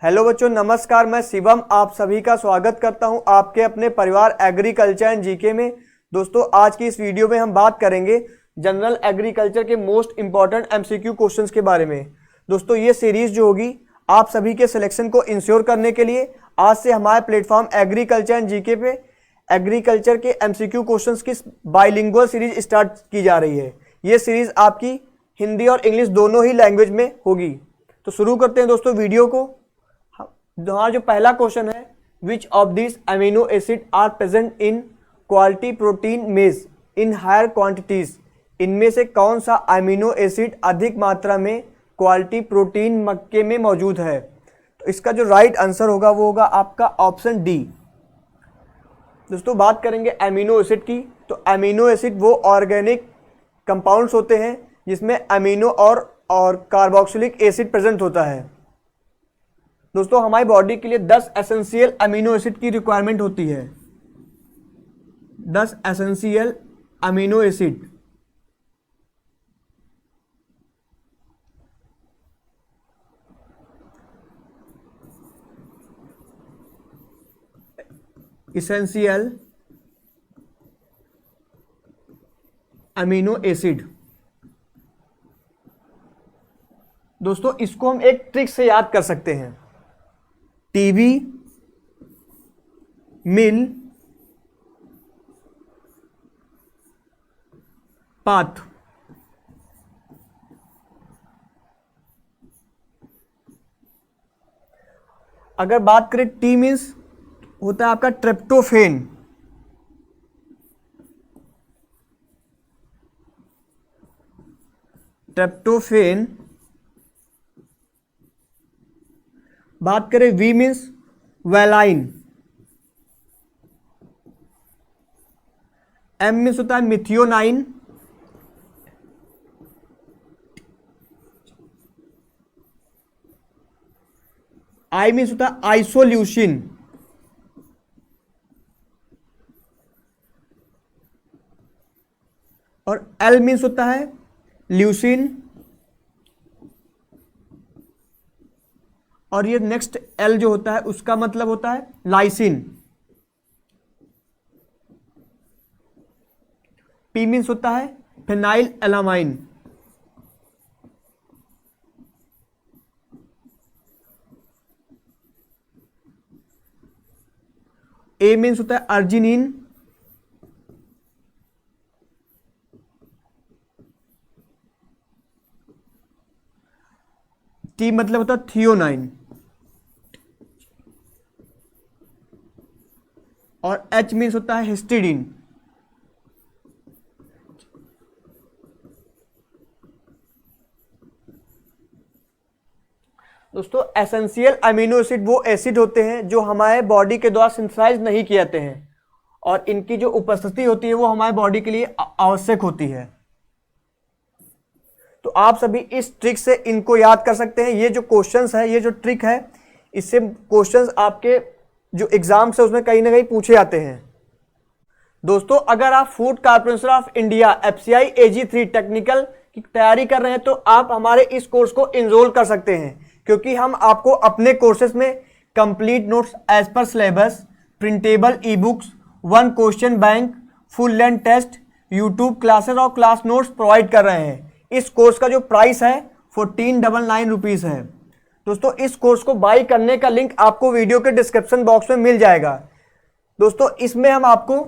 Hello बच्चों, नमस्कार। मैं शिवम आप सभी का स्वागत करता हूं आपके अपने परिवार एग्रीकल्चर एंड जीके में। दोस्तों, आज की इस वीडियो में हम बात करेंगे जनरल एग्रीकल्चर के मोस्ट इंपॉर्टेंट एमसीक्यू क्वेश्चंस के बारे में। दोस्तों, ये सीरीज जो होगी आप सभी के सिलेक्शन को इंश्योर करने के लिए आज से हमारे प्लेटफॉर्म एग्रीकल्चर एंड जीके पे एग्रीकल्चर के एमसीक्यू क्वेश्चंस की बाइलिंगुअल सीरीज स्टार्ट की जा रही है। ये सीरीज आपकी हिंदी और इंग्लिश दोनों ही लैंग्वेज में होगी। तो शुरू करते हैं दोस्तों वीडियो को। हमारा जो पहला क्वेश्चन है, which of this amino acid are present in quality protein maize in higher quantities. इनमें से कौन सा अमीनो एसिड अधिक मात्रा में क्वालिटी प्रोटीन मक्के में मौजूद है? तो इसका जो राइट आंसर होगा वो होगा आपका ऑप्शन डी। दोस्तों, बात करेंगे अमीनो एसिड की, तो अमीनो एसिड वो ऑर्गेनिक कंपाउंड्स होते हैं जिसमें अमीनो और कार्बोक्सिलिक एसिड प्रेजेंट होता है। दोस्तों, हमारी बॉडी के लिए 10 एसेंशियल अमीनो एसिड की रिक्वायरमेंट होती है। 10 essential amino acid. Essential amino acid. दोस्तों, इसको हम एक ट्रिक से याद कर सकते हैं। टीबी, मिल, पाथ। अगर बात करें टी मीन्स होता है आपका ट्रिप्टोफेन। ट्रिप्टोफेन। बात करें V means valine. M means होता है मिथियोनाइन। आई मीन्स होता है आइसोल्यूसिन। और एल मीन्स होता है ल्यूसिन। और ये नेक्स्ट एल जो होता है उसका मतलब होता है लाइसिन। पी मीन्स होता है फिनाइल एलामाइन। ए मीन्स होता है अर्जिनिन। टी मतलब होता है थियोनाइन। और एच मीन्स होता है हिस्टिडीन। दोस्तों, एसेंशियल अमीनो एसिड वो एसिड होते हैं जो हमारे बॉडी के द्वारा सिंथेसाइज नहीं किए जाते हैं और इनकी जो उपस्थिति होती है वो हमारे बॉडी के लिए आवश्यक होती है। तो आप सभी इस ट्रिक से इनको याद कर सकते हैं। ये जो क्वेश्चंस है, ये जो ट्रिक है, इससे क्वेश्चंस आपके जो एग्जाम्स है उसमें कहीं ना कहीं पूछे जाते हैं। दोस्तों, अगर आप food corporation of India FCI AG3 technical की तैयारी कर रहे हैं तो आप हमारे इस कोर्स को इनरोल कर सकते हैं, क्योंकि हम आपको अपने कोर्सेज में complete notes as per syllabus, printable e books, 1 question bank, full length test, YouTube classes और क्लास नोट्स प्रोवाइड कर रहे हैं। इस कोर्स का जो प्राइस है 1499 रुपीज़ है। दोस्तों, इस कोर्स को बाई करने का लिंक आपको वीडियो के डिस्क्रिप्शन बॉक्स में मिल जाएगा। दोस्तों, इसमें हम आपको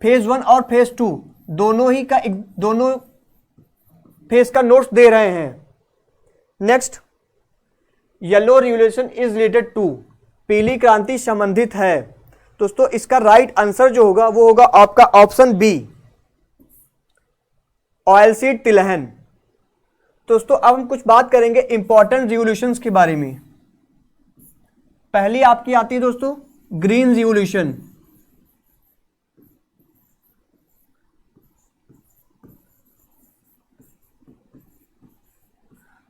फेज 1 और फेज 2 दोनों फेज का नोट्स दे रहे हैं। Next, yellow revolution is related to, पीली क्रांति संबंधित है। दोस्तों, इसका राइट आंसर जो होगा वो होगा आपका ऑप्शन बी, ऑयलसीड तिलहन। दोस्तों, अब हम कुछ बात करेंगे इंपॉर्टेंट रिवोल्यूशंस के बारे में। पहली आपकी आती है दोस्तों ग्रीन रिवोल्यूशन।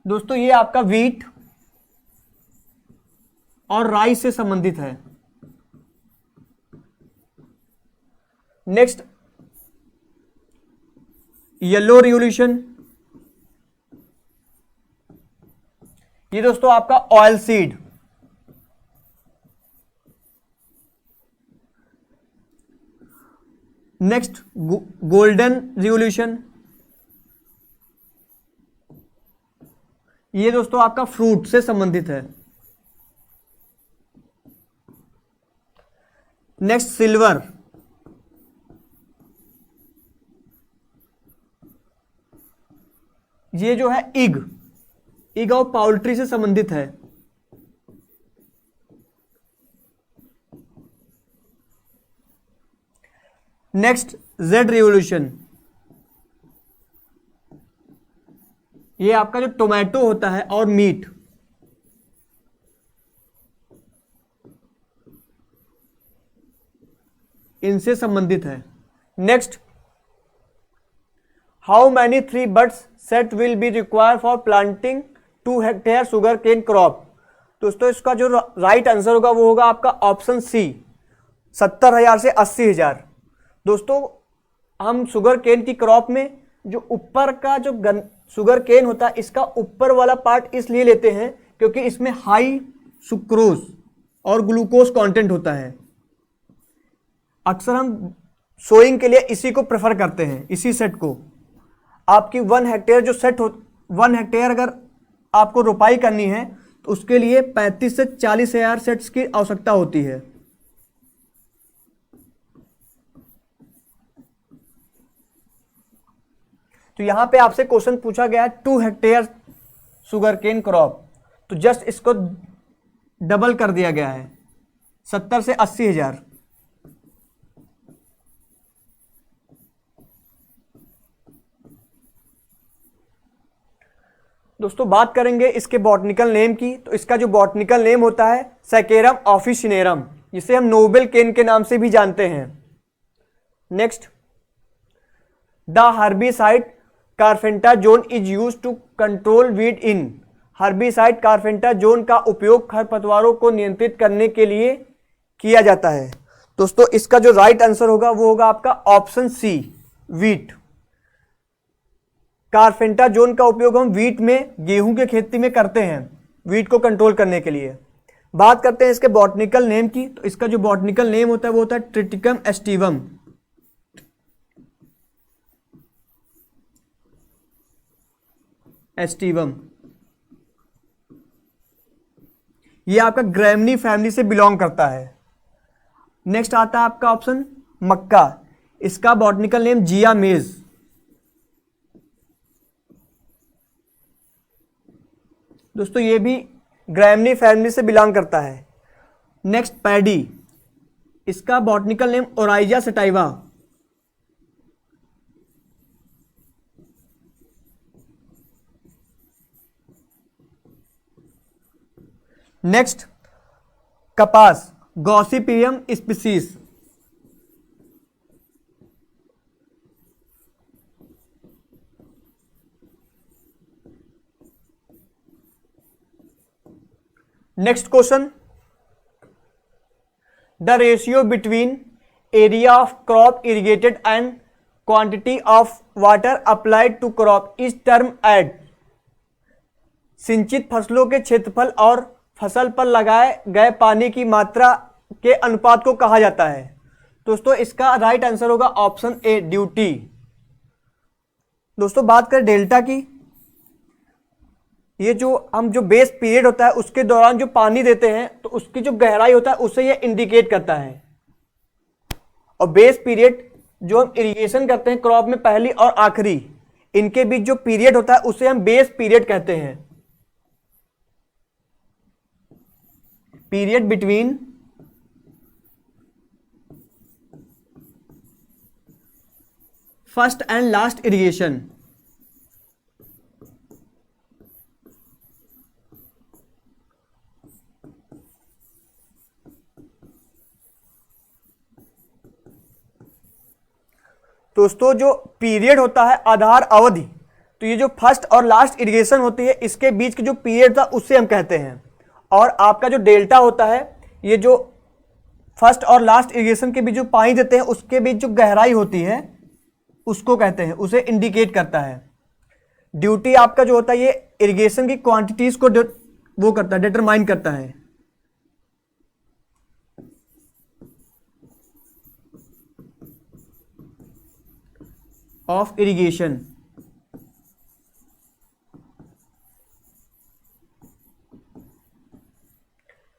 दोस्तों, ये आपका व्हीट और राइस से संबंधित है। नेक्स्ट, येलो रिवोल्यूशन, ये दोस्तों आपका oil seed. Next golden revolution, ये दोस्तों आपका फ्रूट से संबंधित है। नेक्स्ट सिल्वर, ये जो है इग और पाउल्ट्री से संबंधित है। नेक्स्ट जेड रिवॉल्यूशन, ये आपका जो टोमेटो होता है और मीट, इनसे संबंधित है। Next, how many 3 buds sets will be require for planting 2 hectare sugarcane crop. दोस्तों इसका जो राइट आंसर होगा वो होगा आपका ऑप्शन सी, 70,000 से 80,000। दोस्तों हम शुगर केन की क्रॉप में जो ऊपर का जो शुगर केन होता है, इसका ऊपर वाला पार्ट इसलिए लेते हैं क्योंकि इसमें हाई सुक्रोज और ग्लूकोज कंटेंट होता है। अक्सर हम सोइंग के लिए इसी को प्रेफर करते हैं, इसी सेट को। आपकी 1 हेक्टेयर जो सेट हो, 1 हेक्टेयर अगर आपको रोपाई करनी है तो उसके लिए 35 से 40,000 सेट्स की आवश्यकता होती है। तो यहां पे आपसे क्वेश्चन पूछा गया है 2 हेक्टेयर शुगर केन क्रॉप, तो जस्ट इसको डबल कर दिया गया है, 70 से 80,000। दोस्तों बात करेंगे इसके बॉटनिकल नेम की, तो इसका जो बॉटनिकल नेम होता है सैकेरम ऑफिसिनेरम, जिसे हम नोबेल केन के नाम से भी जानते हैं। Next, the herbicide carfentrazone is used to control weed in. Herbicide carfentrazone का उपयोग खरपतवारों को नियंत्रित करने के लिए किया जाता है। दोस्तों इसका जो राइट आंसर होगा वो होगा आपका ऑप्शन सी, वीट। कार्फेंटाजोन का उपयोग हम वीट में, गेहूं के खेती में करते हैं, वीट को कंट्रोल करने के लिए। बात करते हैं इसके बॉटनिकल नेम की, तो इसका जो बॉटनिकल नेम होता है वो होता है ट्रिटिकम एस्टिवम। एस्टिवम ये आपका ग्रैमनी फैमिली से बिलोंग करता है। नेक्स्ट आता है आपका ऑप्शन मक्का, इसका बॉटनिकल नेम जिया मेज। दोस्तों ये भी ग्रैमनी फैमिली से बिलोंग करता है। नेक्स्ट पैडी, इसका botanical name Oryza sativa. Next कपास, Gossypium species. Next question, the ratio between area of crop irrigated and quantity of water applied to crop is termed. सिंचित फसलों के क्षेत्रफल और फसल पर लगाए गए पानी की मात्रा के अनुपात को कहा जाता है। दोस्तों इसका राइट आंसर होगा ऑप्शन ए, ड्यूटी। दोस्तों बात करें डेल्टा की, ये जो हम जो बेस पीरियड होता है उसके दौरान जो पानी देते हैं तो उसकी जो गहराई होता है उसे ये इंडिकेट करता है। और बेस पीरियड जो हम इरिगेशन करते हैं क्रॉप में पहली और आखिरी, इनके बीच जो पीरियड होता है उसे हम बेस पीरियड कहते हैं। Period between first and last irrigation. दोस्तों जो पीरियड होता है आधार अवधि, तो ये जो फर्स्ट और लास्ट इरिगेशन होती है इसके बीच की जो पीरियड था उससे हम कहते हैं। और आपका जो डेल्टा होता है, ये जो फर्स्ट और लास्ट इरिगेशन के बीच जो पानी देते हैं उसके बीच जो गहराई होती है उसको कहते हैं, उसे इंडिकेट करता है। ड्यूटी आपका जो होता है ये इरिगेशन की क्वांटिटीज को वो करता है, डिटरमाइन करता है। Of irrigation.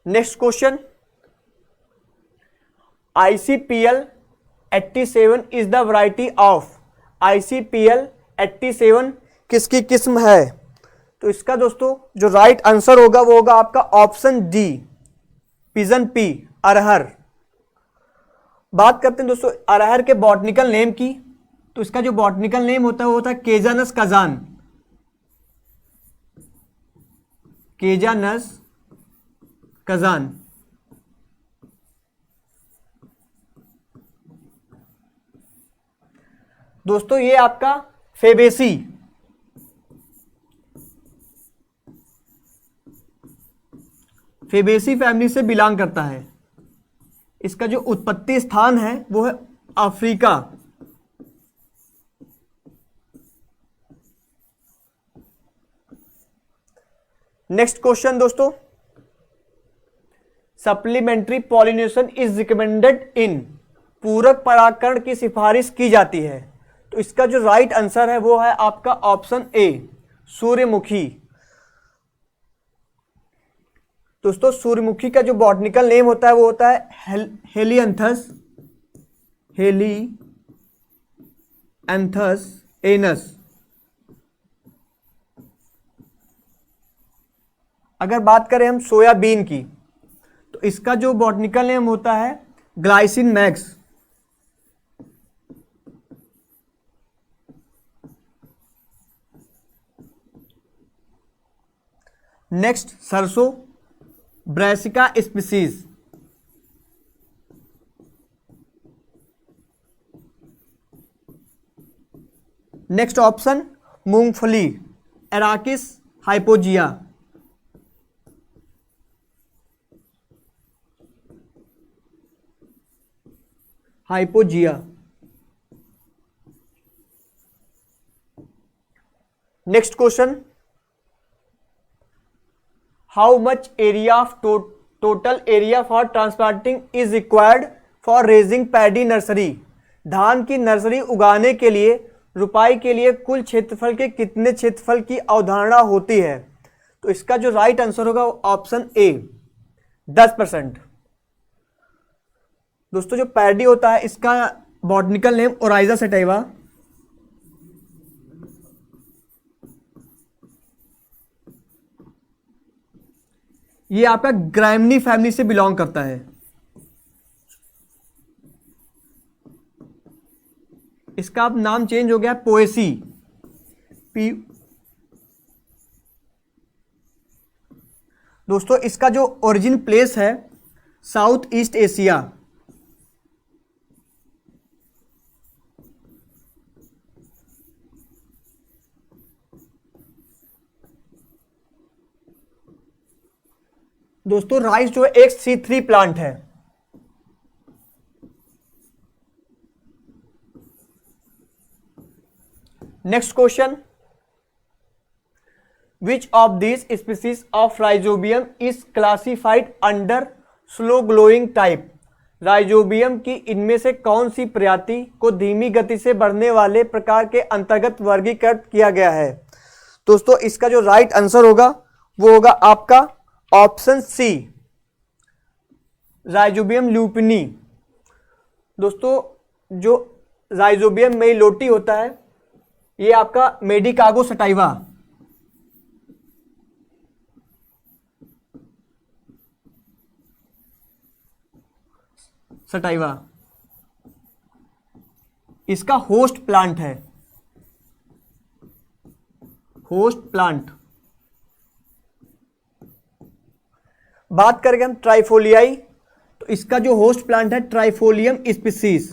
Next question, ICPL 87 is the variety of. ICPL 87 किसकी किस्म है? तो इसका दोस्तों जो राइट आंसर होगा वो होगा आपका ऑप्शन डी, पिजन पी, अरहर। बात करते हैं दोस्तों अरहर के बॉटनिकल नेम की। तो इसका जो बॉटनिकल नेम होता है वो होता है केजानस कजान, केजानस कजान। दोस्तों ये आपका फेबेसी, फेबेसी फैमिली से बिलोंग करता है। इसका जो उत्पत्ति स्थान है वो है अफ्रीका। नेक्स्ट क्वेश्चन दोस्तों, supplementary pollination is recommended in. पूरक परागकरण की सिफारिश की जाती है। तो इसका जो राइट आंसर है वो है आपका ऑप्शन ए, सूर्यमुखी। दोस्तों सूर्यमुखी का जो बॉटनिकल नेम होता है वो होता है हेलियंथस, हेलियंथस एनस। अगर बात करें हम सोयाबीन की तो इसका जो बॉटनिकल नेम होता है ग्लाइसिन मैक्स। नेक्स्ट सरसों, ब्रैसिका स्पीसीज। नेक्स्ट ऑप्शन मूंगफली, arachis hypogaea. Hypogaea. Next question, how much area of total area for transplanting is required for raising paddy nursery. धान की नर्सरी उगाने के लिए रुपाई के लिए कुल क्षेत्रफल के कितने क्षेत्रफल की अवधारणा होती है? तो इसका जो राइट आंसर होगा ऑप्शन ए, 10%। दोस्तों जो पैडी होता है इसका बॉटनिकल नेम ओराइजा सटाइवा। ये आपका ग्राइमनी फैमिली से बिलोंग करता है। इसका अब नाम चेंज हो गया पोएसी, पी। दोस्तों इसका जो ओरिजिन प्लेस है साउथ ईस्ट एशिया। दोस्तों राइस जो है एक C3 प्लांट है। Next question, which of this species of rhizobium is classified under slow glowing type. Rhizobium की इनमें से कौन सी प्रजाति को धीमी गति से बढ़ने वाले प्रकार के अंतर्गत वर्गीकृत किया गया है? दोस्तों इसका जो राइट आंसर होगा वो होगा आपका ऑप्शन सी, राइजोबियम ल्यूपिनी। दोस्तों जो राइजोबियम मेइलोटी होता है ये आपका मेडिकागो सटाइवा। सटाइवा इसका होस्ट प्लांट है, होस्ट प्लांट। बात करेंगे हम ट्राइफोलियाई, तो इसका जो होस्ट प्लांट है ट्राइफोलियम स्पीसीज।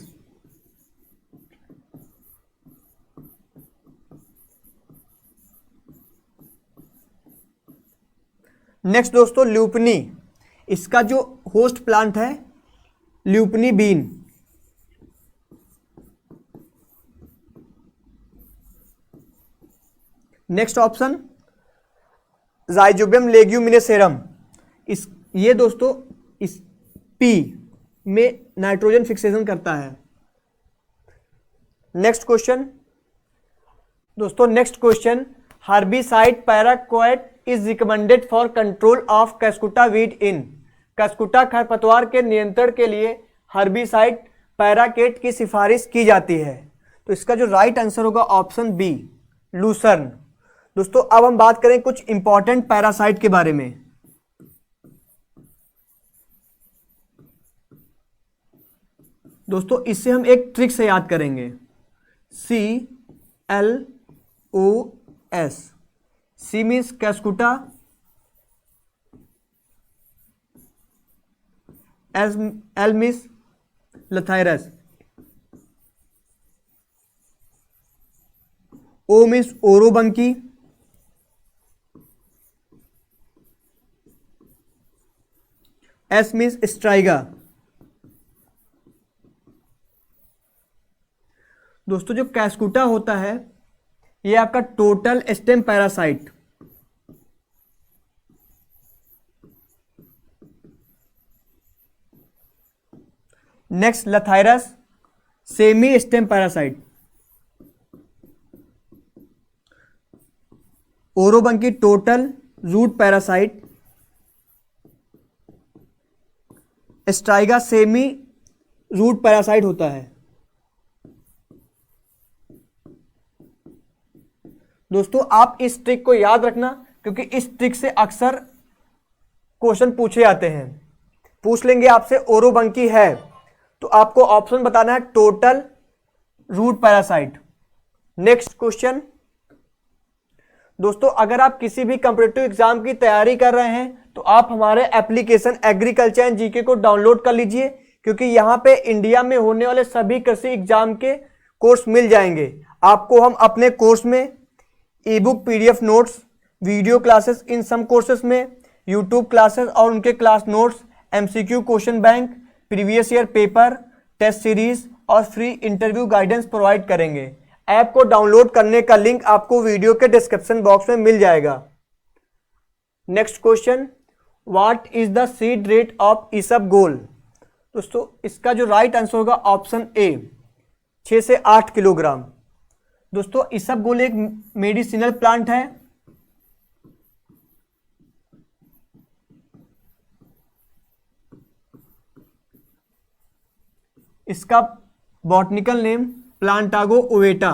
नेक्स्ट दोस्तों ल्यूपनी, इसका जो होस्ट प्लांट है lupini bean. Next option rhizobium leguminosarum. ये दोस्तों इस पी में नाइट्रोजन फिक्सेशन करता है। नेक्स्ट क्वेश्चन, दोस्तों next question, herbicide paraquat is recommended for control of cuscuta weed in. Cuscuta खरपतवार के नियंत्रण के लिए हर्बिसाइड पैराकेट की सिफारिश की जाती है। तो इसका जो राइट आंसर होगा ऑप्शन बी, लूसर्न। दोस्तों अब हम बात करें कुछ इंपॉर्टेंट पैरासाइट के बारे में। दोस्तों इससे हम एक ट्रिक से याद करेंगे, CLOS। C means cuscuta, L means lathyrus, O means orobanche, S means striga. दोस्तों जो कैस्कुटा होता है ये आपका total stem parasite, next lathyrus semi stem parasite, orobanche total root parasite, striga semi root parasite होता है। दोस्तों आप इस ट्रिक को याद रखना क्योंकि इस ट्रिक से अक्सर क्वेश्चन पूछे जाते हैं। पूछ लेंगे आपसे ओरोबंकी है तो आपको ऑप्शन बताना है total root parasite. Next question, दोस्तों अगर आप किसी भी कॉम्पिटिटिव एग्जाम की तैयारी कर रहे हैं तो आप हमारे एप्लीकेशन एग्रीकल्चर एंड जीके को डाउनलोड कर लीजिए क्योंकि यहाँ पे इंडिया में होने वाले सभी कृषि एग्जाम के कोर्स मिल जाएंगे। आपको हम अपने कोर्स में e book, PDF notes, video classes in some कोर्सेस में, यूट्यूब क्लासेस और उनके class notes, MCQ question bank, previous year paper, test series और फ्री इंटरव्यू गाइडेंस प्रोवाइड करेंगे। ऐप को डाउनलोड करने का लिंक आपको वीडियो के डिस्क्रिप्शन बॉक्स में मिल जाएगा। Next question, what is the seed rate of isabgol. दोस्तों इसका जो राइट आंसर होगा ऑप्शन ए, 6 से 8 किलोग्राम। दोस्तों इसबगोल एक मेडिसिनल प्लांट है। इसका बॉटनिकल नेम प्लांटागो ओवेटा।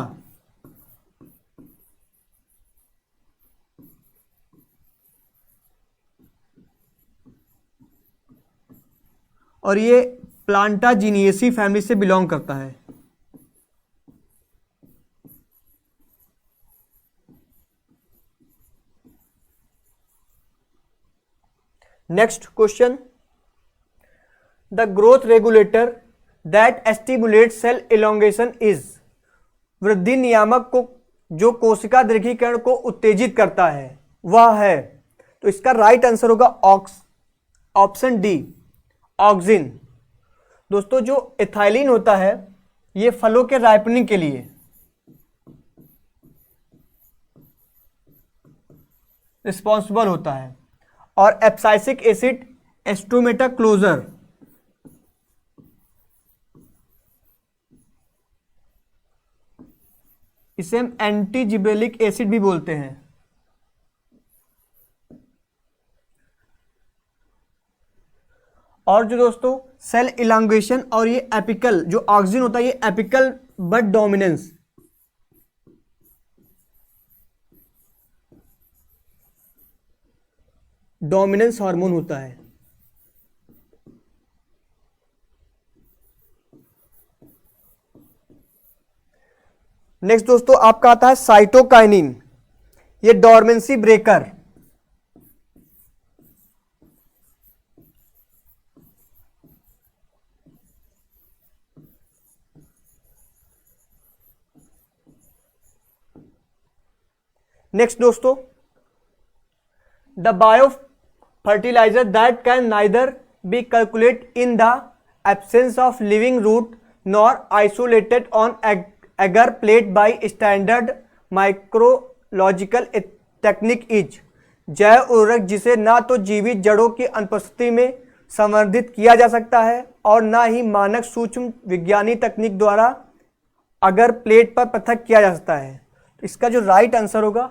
और ये प्लांटाजिनिएसी फैमिली से बिलोंग करता है। Next question, the growth regulator that stimulate cell elongation is. वृद्धि नियामक को जो कोशिका दीर्घीकरण को उत्तेजित करता है वह है। तो इसका राइट आंसर होगा ऑप्शन डी, ऑक्सिन। दोस्तों जो एथाइलिन होता है ये फलों के राइपनिंग के लिए रिस्पॉन्सिबल होता है। और एप्साइसिक एसिड एस्ट्रोमेटाक्लोजर, इसे हम एंटी जिब्रेलिक एसिड भी बोलते हैं। और जो दोस्तों सेल इलांगेशन और ये एपिकल जो ऑक्सिन होता है ये apical but dominance, dominance hormone होता है। नेक्स्ट दोस्तों आपका आता है साइटोकाइनिन, ये डोरमेंसी ब्रेकर। नेक्स्ट दोस्तों, the bio fertilizer that can neither be calculated in the absence of living root nor isolated on agar plate by standard micrological technique is जैव उर्वरक जिसे ना तो जीवित जड़ों की अनुपस्थिति में संवर्धित किया जा सकता है और ना ही मानक सूक्ष्म विज्ञानी तकनीक द्वारा अगर प्लेट पर पृथक किया जा सकता है। इसका जो राइट आंसर होगा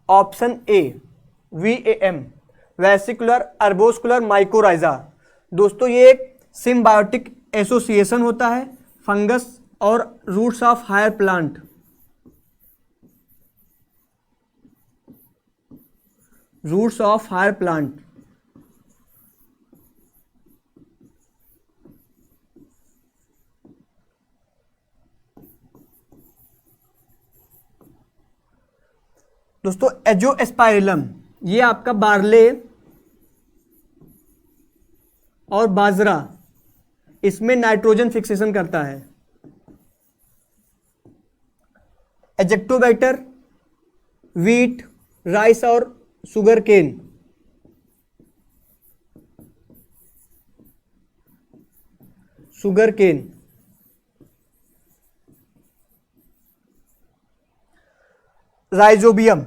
option A VAM, vesicular arbuscular mycorrhiza. दोस्तों ये एक सिम्बायोटिक एसोसिएशन होता है फंगस और roots of higher plant. Roots of higher plant. दोस्तों एजोस्पाइरिलम ये आपका बार्ले और बाजरा, इसमें नाइट्रोजन फिक्सेशन करता है। एजेक्टोबैक्टर वीट, राइस और sugarcane. Sugarcane. Rhizobium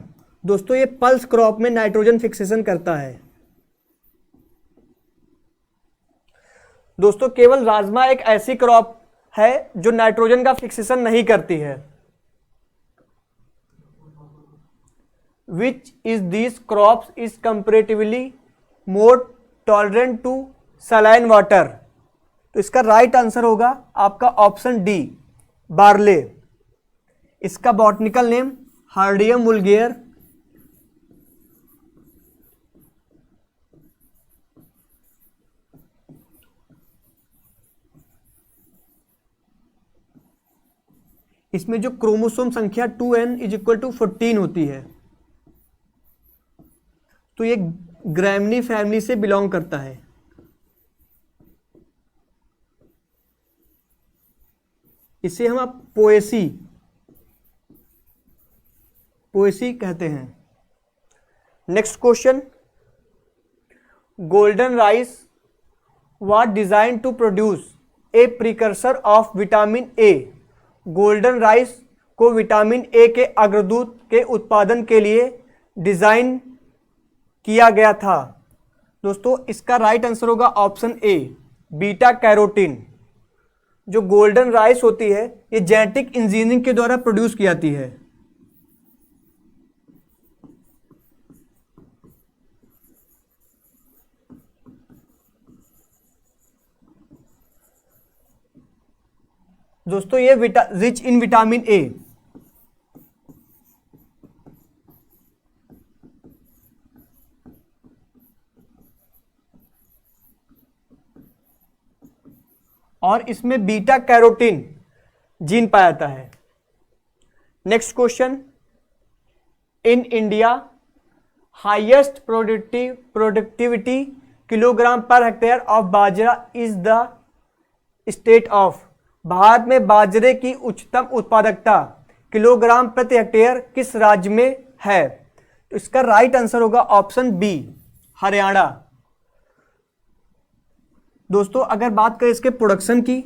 दोस्तों ये पल्स क्रॉप में नाइट्रोजन फिक्सेशन करता है। दोस्तों केवल राजमा एक ऐसी क्रॉप है जो नाइट्रोजन का फिक्सेशन नहीं करती है। Which is this crops is comparatively more tolerant to saline water. तो इसका राइट आंसर होगा आपका ऑप्शन डी बार्ले। इसका बॉटनिकल नेम हार्डियम वुल्गेयर। इसमें जो क्रोमोसोम संख्या 2n = 14 होती है, तो ये ग्रैमनी फैमिली से बिलोंग करता है। इसे हम आप पोएसी कहते हैं। Next question, golden rice was design to produce a precursor of vitamin A. गोल्डन राइस को विटामिन ए के अग्रदूत के उत्पादन के लिए डिजाइन किया गया था। दोस्तों इसका राइट आंसर होगा ऑप्शन ए बीटा कैरोटीन। जो गोल्डन राइस होती है ये जेनेटिक इंजीनियरिंग के द्वारा प्रोड्यूस की जाती है। दोस्तों ये रिच इन विटामिन ए। और इसमें बीटा कैरोटीन जीन पाया जाता है। Next question, in India highest productivity kilogram per hectare of bajra is the state of. भारत में बाजरे की उच्चतम उत्पादकता किलोग्राम प्रति हेक्टेयर किस राज्य में है। तो इसका राइट आंसर होगा ऑप्शन बी हरियाणा। दोस्तों अगर बात करें इसके प्रोडक्शन की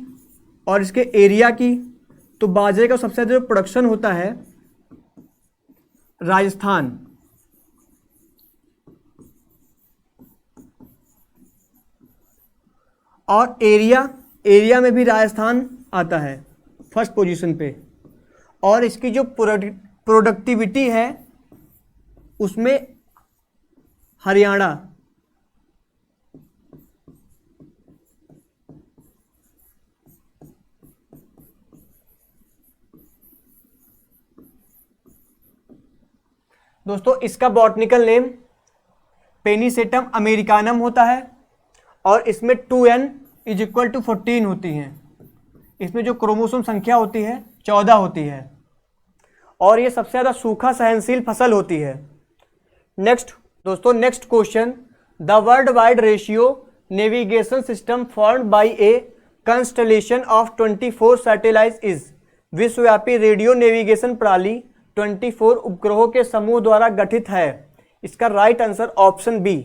और इसके एरिया की, तो बाजरे का सबसे ज़्यादा जो प्रोडक्शन होता है राजस्थान। और एरिया में भी राजस्थान आता है फर्स्ट पोजीशन पे। और इसकी जो प्रोडक्टिविटी है उसमें हरियाणा। दोस्तों इसका बॉटनिकल नेम पेनिसेटम अमेरिकानम होता है और इसमें 2n = 14 होती हैं। इसमें जो क्रोमोसोम संख्या होती है 14 होती है और ये सबसे ज़्यादा सूखा सहनशील फसल होती है। Next question, the world wide radio navigation system formed by a constellation of 24 satellite is. विश्वव्यापी रेडियो नेविगेशन प्रणाली 24 उपग्रहों के समूह द्वारा गठित है। इसका right answer option B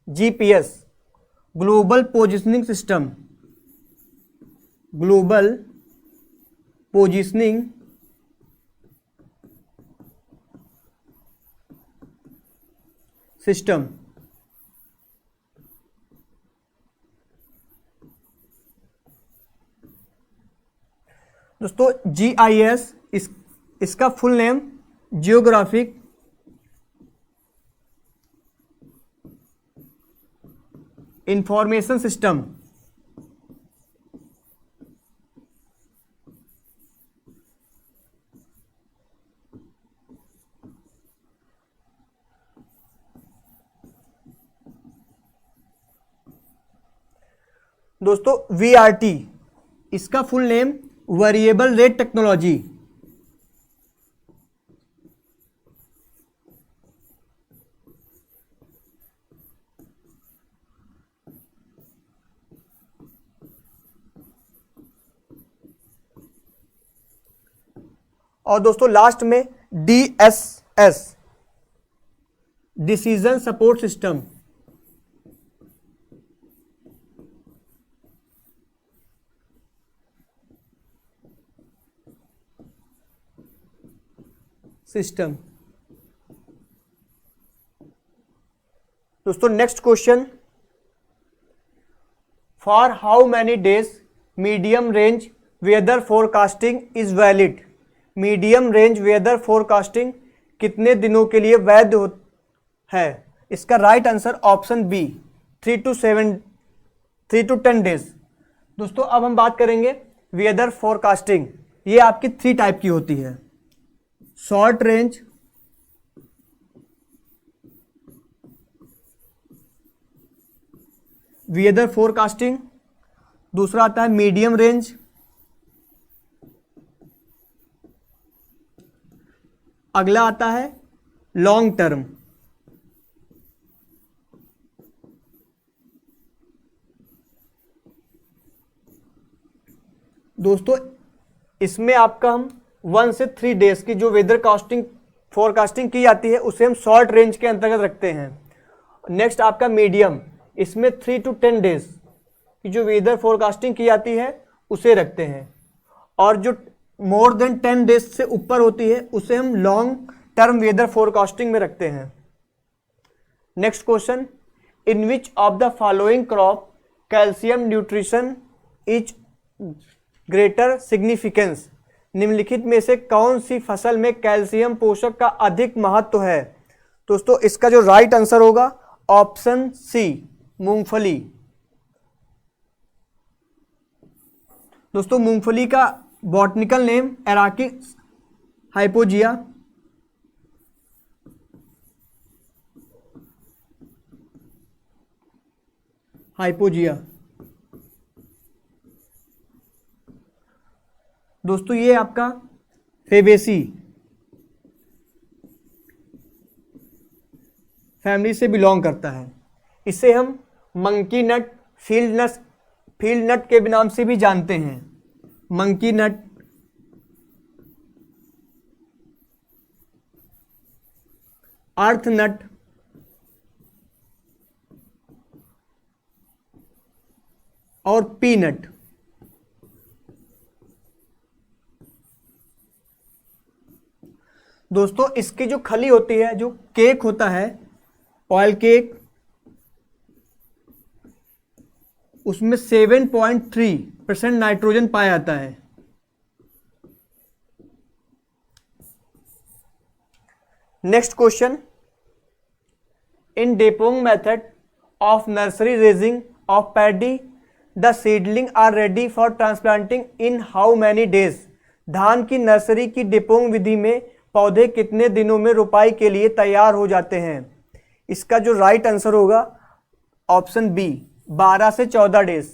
GPS global positioning system. Global positioning system. दोस्तों GIS इसका full name geographic information system. दोस्तों VRT, इसका full name variable rate technology. और दोस्तों लास्ट में DSS, डिसीजन सपोर्ट सिस्टम। दोस्तों next question, for how many days medium range weather forecasting is valid. Medium range weather forecasting कितने दिनों के लिए वैध है? इसका right answer option B, 3 to 10 days. दोस्तों अब हम बात करेंगे वेदर फोरकास्टिंग। ये आपकी 3 टाइप की होती है, शॉर्ट रेंज, वेदर फोरकास्टिंग, दूसरा आता है मीडियम रेंज, अगला आता है लॉन्ग टर्म। दोस्तों इसमें आपका हम 1 से 3 डेज की जो वेदर फोरकास्टिंग की जाती है उसे हम शॉर्ट रेंज के अंतर्गत रखते हैं। नेक्स्ट आपका मीडियम, इसमें 3 to 10 डेज की जो वेदर फोरकास्टिंग की जाती है उसे रखते हैं। और जो मोर देन 10 डेज से ऊपर होती है उसे हम लॉन्ग टर्म वेदर फोरकास्टिंग में रखते हैं। Next question, in which of the following crop calcium nutrition is greater significance. निम्नलिखित में से कौन सी फसल में कैल्शियम पोषक का अधिक महत्व है? दोस्तों इसका जो राइट आंसर होगा ऑप्शन सी, मूंगफली। दोस्तों मूंगफली का बॉटनिकल नेम एराकिस हाइपोजिया। दोस्तों ये आपका फेबेसी फैमिली से बिलोंग करता है। इसे हम मंकी नट, फील्ड नट के नाम से भी जानते हैं। मंकी नट, अर्थ नट और पीनट। दोस्तों इसकी जो खली होती है, जो केक होता है ऑयल केक, उसमें 7.3% नाइट्रोजन पाया जाता है। Next question, in dapog method of nursery raising of paddy the seedling are ready for transplanting in how many days. धान की नर्सरी की डेपोंग विधि में पौधे कितने दिनों में रोपाई के लिए तैयार हो जाते हैं? इसका जो राइट आंसर होगा ऑप्शन बी, 12 से 14 डेज।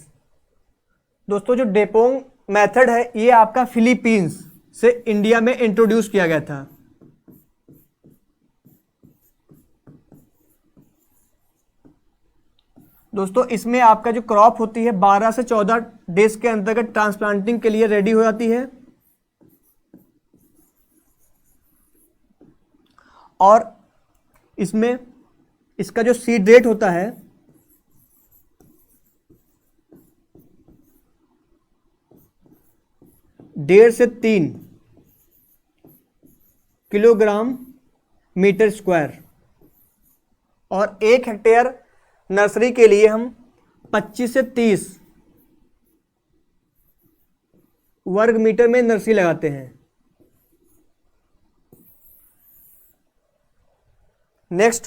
दोस्तों जो डेपोंग मेथड है ये आपका फिलीपींस से इंडिया में इंट्रोड्यूस किया गया था। दोस्तों इसमें आपका जो क्रॉप होती है 12 से 14 डेज के अंतर्गत ट्रांसप्लांटिंग के लिए रेडी हो जाती है। और इसमें इसका जो सीड रेट होता है 1.5 से 3 किलोग्राम मीटर स्क्वायर। और 1 हेक्टेयर नर्सरी के लिए हम 25 से 30 वर्ग मीटर में नर्सरी लगाते हैं। नेक्स्ट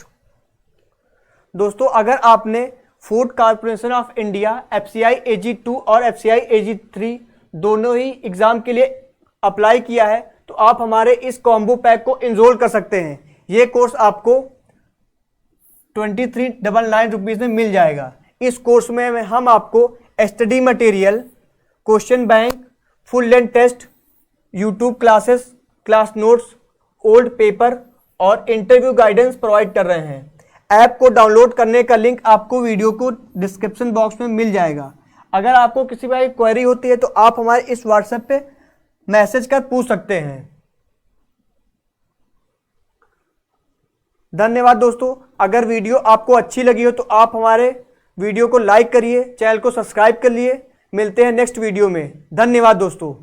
दोस्तों, अगर आपने food corporation of India FCI AG2 और FCI AG3 दोनों ही एग्जाम के लिए अप्लाई किया है तो आप हमारे इस कॉम्बो पैक को इनरोल कर सकते हैं। ये कोर्स आपको 2399 रुपीज़ में मिल जाएगा। इस कोर्स में हम आपको study material, question bank, full length test, YouTube classes, class notes, old paper और इंटरव्यू गाइडेंस प्रोवाइड कर रहे हैं। ऐप को डाउनलोड करने का लिंक आपको वीडियो को डिस्क्रिप्शन बॉक्स में मिल जाएगा। अगर आपको किसी भी क्वेरी होती है तो आप हमारे इस व्हाट्सएप पे मैसेज कर पूछ सकते हैं। धन्यवाद दोस्तों। अगर वीडियो आपको अच्छी लगी हो तो आप हमारे वीडियो को लाइक करिए, चैनल को सब्सक्राइब कर लिए। मिलते हैं नेक्स्ट वीडियो में। धन्यवाद दोस्तों।